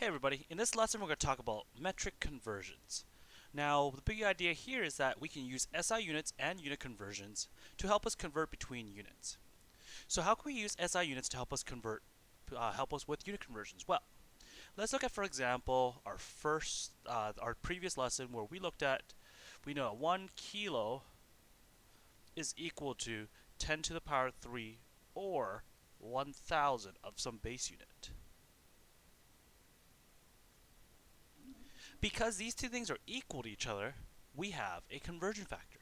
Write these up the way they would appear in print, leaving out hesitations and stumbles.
Hey everybody, in this lesson we're going to talk about metric conversions. Now the big idea here is that we can use SI units and unit conversions to help us convert between units. So how can we use SI units to help us help us with unit conversions? Well, let's look at, for example, our previous lesson where we know 1 kilo is equal to 10 to the power 3 or 1,000 of some base unit. Because these two things are equal to each other, we have a conversion factor.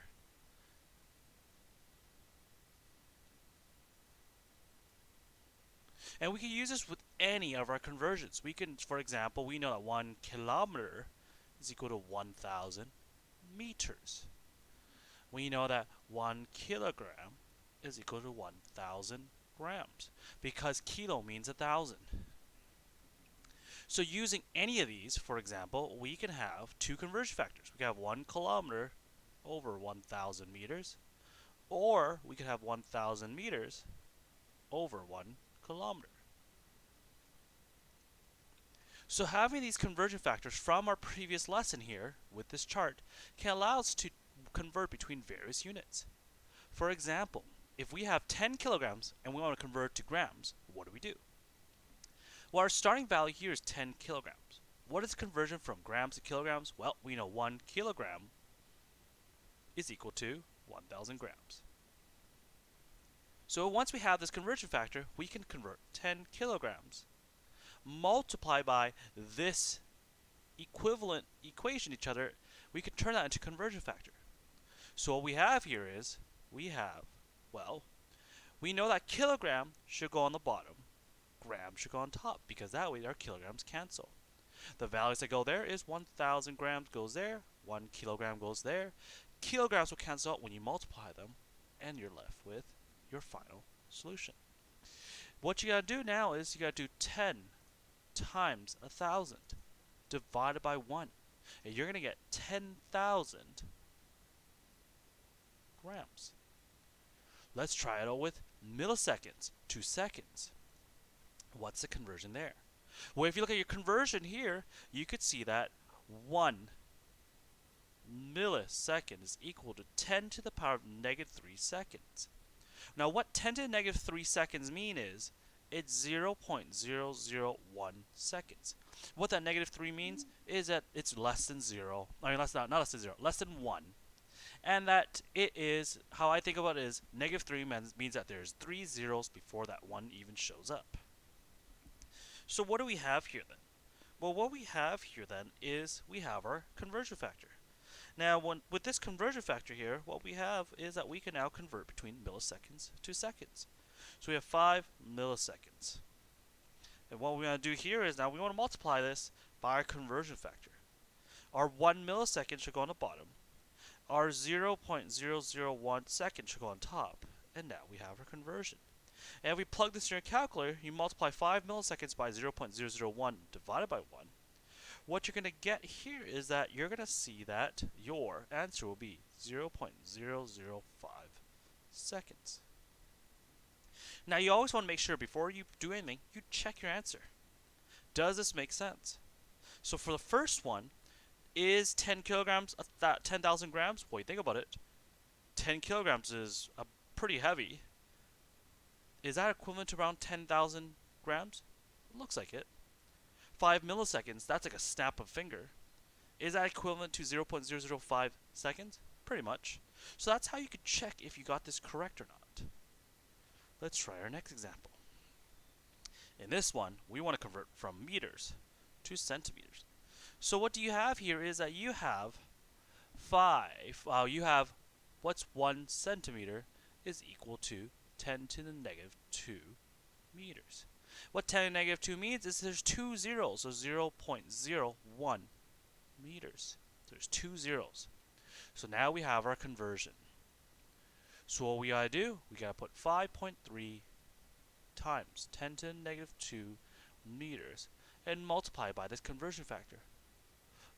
And we can use this with any of our conversions. We can, for example, we know that 1 kilometer is equal to 1,000 meters. We know that 1 kilogram is equal to 1,000 grams because kilo means 1,000. So using any of these, for example, we can have two conversion factors. We can have 1 kilometer over 1,000 meters, or we could have 1,000 meters over 1 kilometer. So having these conversion factors from our previous lesson here with this chart can allow us to convert between various units. For example, if we have 10 kilograms and we want to convert to grams, what do? Well, our starting value here is 10 kilograms. What is the conversion from grams to kilograms? Well, we know 1 kilogram is equal to 1,000 grams. So once we have this conversion factor, we can convert 10 kilograms. Multiply by this equivalent equation to each other, we can turn that into conversion factor. So what we have here is, we know that kilogram should go on the bottom, gram should go on top, because that way our kilograms cancel. The values that go there is 1,000 grams goes there, 1 kilogram goes there. Kilograms will cancel out when you multiply them, and you're left with your final solution. What you gotta do now is you gotta do 10 times 1,000 divided by 1. And you're gonna get 10,000 grams. Let's try it out with milliseconds, 2 seconds. What's the conversion there? Well, if you look at your conversion here, you could see that 1 millisecond is equal to 10 to the power of negative 3 seconds. Now, what 10 to the negative 3 seconds mean is it's 0.001 seconds. What that negative 3 means is that it's less than 0. I mean, not less than 0, less than 1. And that it is, how I think about it is, negative 3 means that there's 3 zeros before that 1 even shows up. So what do we have here then? Well, what we have here then is we have our conversion factor. Now, with this conversion factor here, what we have is that we can now convert between milliseconds to seconds. So we have 5 milliseconds. And what we want to do here is now we want to multiply this by our conversion factor. Our 1 millisecond should go on the bottom. Our 0.001 second should go on top. And now we have our conversion. And if we plug this in your calculator, you multiply 5 milliseconds by 0.001 divided by 1. What you're going to get here is that you're going to see that your answer will be 0.005 seconds. Now you always want to make sure before you do anything, you check your answer. Does this make sense? So for the first one, is 10 kilograms 10,000 grams? Well, you think about it, 10 kilograms is pretty heavy. Is that equivalent to around 10,000 grams? It looks like it. 5 milliseconds, that's like a snap of a finger. Is that equivalent to 0.005 seconds? Pretty much. So that's how you could check if you got this correct or not. Let's try our next example. In this one, we want to convert from meters to centimeters. So what do you have here is that you have what's 1 centimeter is equal to 10 to the negative 2 meters. What 10 to the negative 2 means is there's 2 zeros, so 0.01 meters. There's 2 zeros. So now we have our conversion. So what we gotta do, we gotta put 5.3 times 10 to the negative 2 meters and multiply by this conversion factor,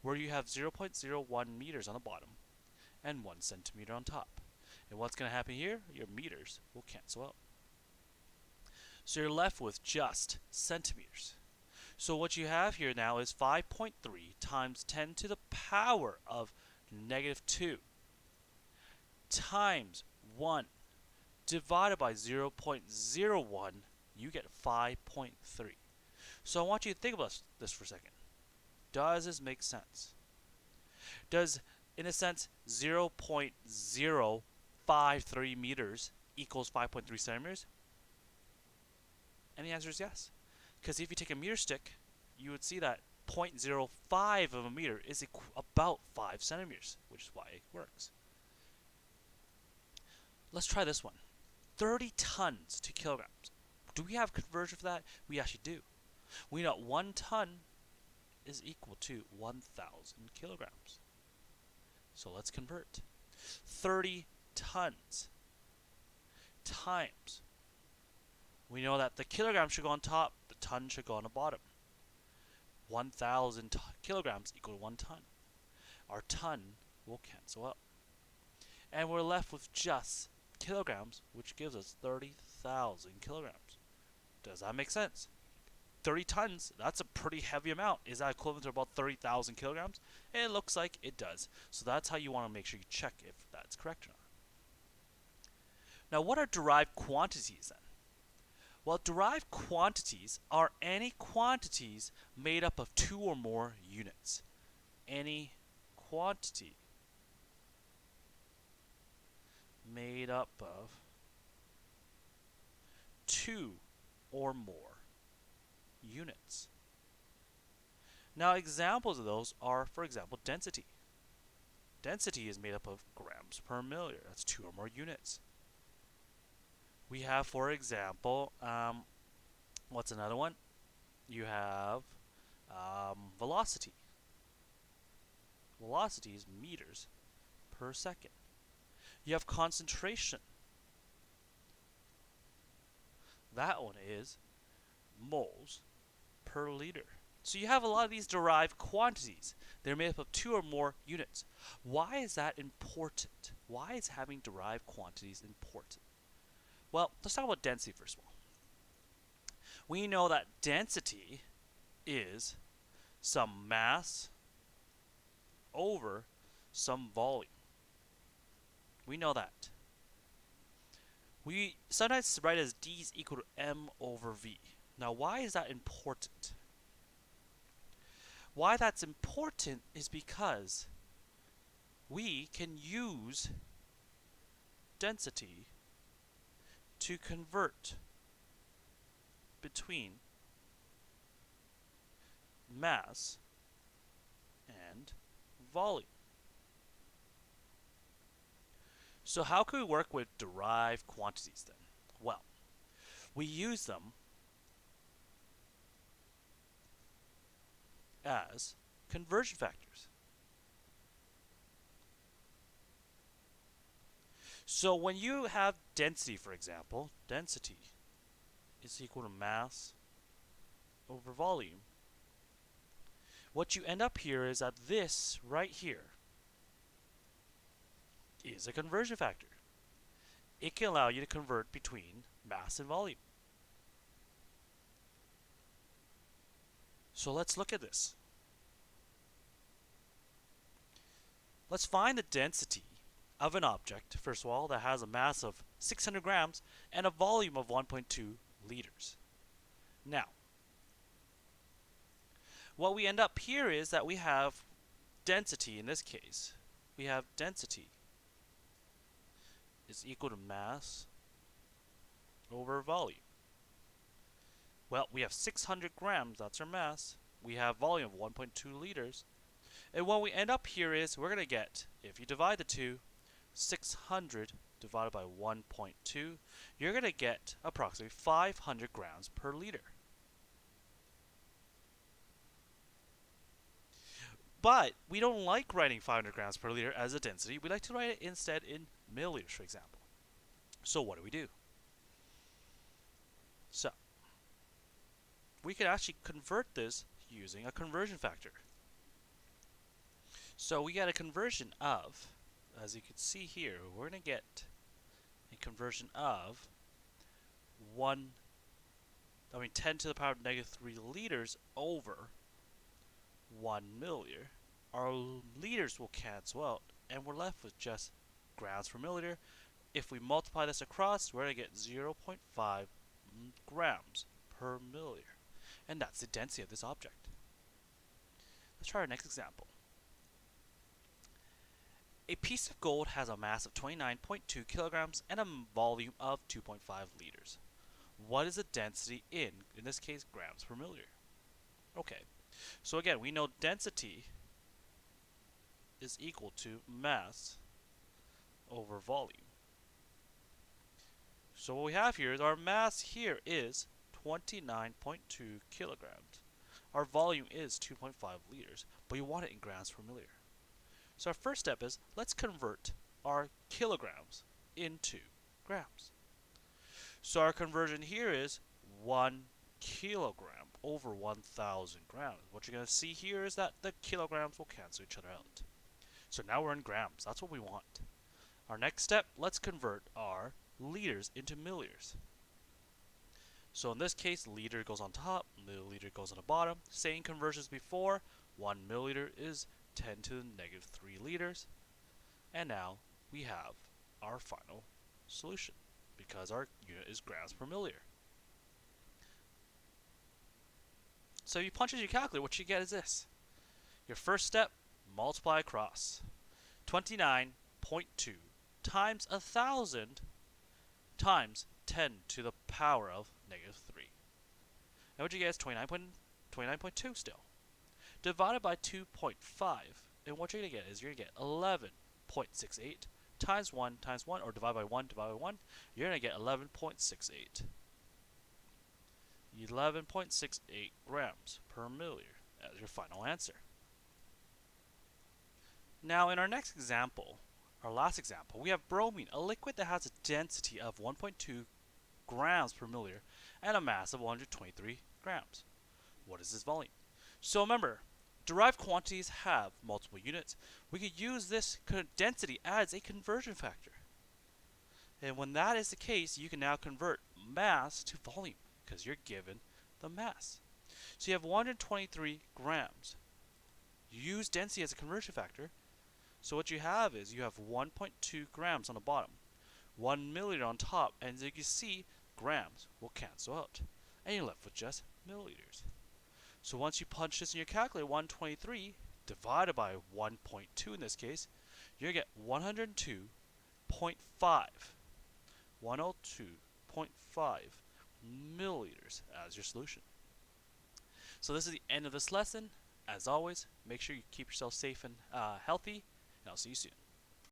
where you have 0.01 meters on the bottom and 1 centimeter on top. And what's going to happen here? Your meters will cancel out. So you're left with just centimeters. So what you have here now is 5.3 times 10 to the power of negative 2 times 1 divided by 0.01, you get 5.3. So I want you to think about this for a second. Does this make sense? Does, in a sense, 0.053 meters equals 5.3 centimeters? And the answer is yes. Because if you take a meter stick, you would see that 0.05 of a meter is about 5 centimeters, which is why it works. Let's try this one. 30 tons to kilograms. Do we have conversion for that? We actually do. We know 1 ton is equal to 1,000 kilograms. So let's convert. 30 tons times. We know that the kilogram should go on top, the ton should go on the bottom. 1,000 kilograms equal to 1 ton. Our ton will cancel out. And we're left with just kilograms, which gives us 30,000 kilograms. Does that make sense? 30 tons, that's a pretty heavy amount. Is that equivalent to about 30,000 kilograms? It looks like it does. So that's how you want to make sure you check if that's correct or not. Now, what are derived quantities then? Well, derived quantities are any quantities made up of 2 or more units. Any quantity made up of 2 or more units. Now, examples of those are, for example, density. Density is made up of grams per milliliter. That's 2 or more units. We have, for example, what's another one? You have velocity. Velocity is meters per second. You have concentration. That one is moles per liter. So you have a lot of these derived quantities. They're made up of 2 or more units. Why is that important? Why is having derived quantities important? Well, let's talk about density first of all. We know that density is some mass over some volume. We know that. We sometimes write as D is equal to M over V. Now, why is that important? Why that's important is because we can use density to convert between mass and volume. So how can we work with derived quantities then? Well, we use them as conversion factors. So when you have density, for example, density is equal to mass over volume. What you end up here is that this right here is a conversion factor. It can allow you to convert between mass and volume. So let's look at this. Let's find the density of an object, first of all, that has a mass of 600 grams and a volume of 1.2 liters. Now, what we end up here is that we have density in this case. We have density is equal to mass over volume. Well, we have 600 grams, that's our mass. We have volume of 1.2 liters. And what we end up here is we're going to get, if you divide the two, 600 divided by 1.2, you're going to get approximately 500 grams per liter. But we don't like writing 500 grams per liter as a density. We like to write it instead in milliliters, for example. So what do? So we could actually convert this using a conversion factor. So we get a conversion of, as you can see here, we're going to get a conversion of 1 10 to the power of negative 3 liters over 1 milliliter. Our liters will cancel out, and we're left with just grams per milliliter. If we multiply this across, we're going to get 0.5 grams per milliliter. And that's the density of this object. Let's try our next example. A piece of gold has a mass of 29.2 kilograms and a volume of 2.5 liters. What is the density in this case, grams per milliliter? Okay, so again, we know density is equal to mass over volume. So what we have here is our mass here is 29.2 kilograms. Our volume is 2.5 liters, but you want it in grams per milliliter. So our first step is, let's convert our kilograms into grams. So our conversion here is 1 kilogram over 1,000 grams. What you're going to see here is that the kilograms will cancel each other out. So now we're in grams. That's what we want. Our next step, let's convert our liters into milliliters. So in this case, liter goes on top, milliliter goes on the bottom. Same conversions before. 1 milliliter is 10 to the negative 3 liters. And now we have our final solution because our unit is grams per milliliter. So if you punch in your calculator, what you get is this. Your first step, multiply across. 29.2 times 1,000 times 10 to the power of negative 3. And what you get is 29.2 still. Divided by 2.5. And what you're going to get is you're going to get 11.68 times 1 times 1, or divide by 1, you're going to get 11.68. 11.68 grams per milliliter as your final answer. Now in our next example, our last example, we have bromine, a liquid that has a density of 1.2 grams per milliliter and a mass of 123 grams. What is this volume? So remember, derived quantities have multiple units. We could use this density as a conversion factor. And when that is the case, you can now convert mass to volume because you're given the mass. So you have 123 grams. You use density as a conversion factor. So what you have is you have 1.2 grams on the bottom, 1 milliliter on top, and as you can see, grams will cancel out. And you're left with just milliliters. So once you punch this in your calculator, 123 divided by 1.2 in this case, you're going to get 102.5. 102.5 milliliters as your solution. So this is the end of this lesson. As always, make sure you keep yourself safe and healthy, and I'll see you soon.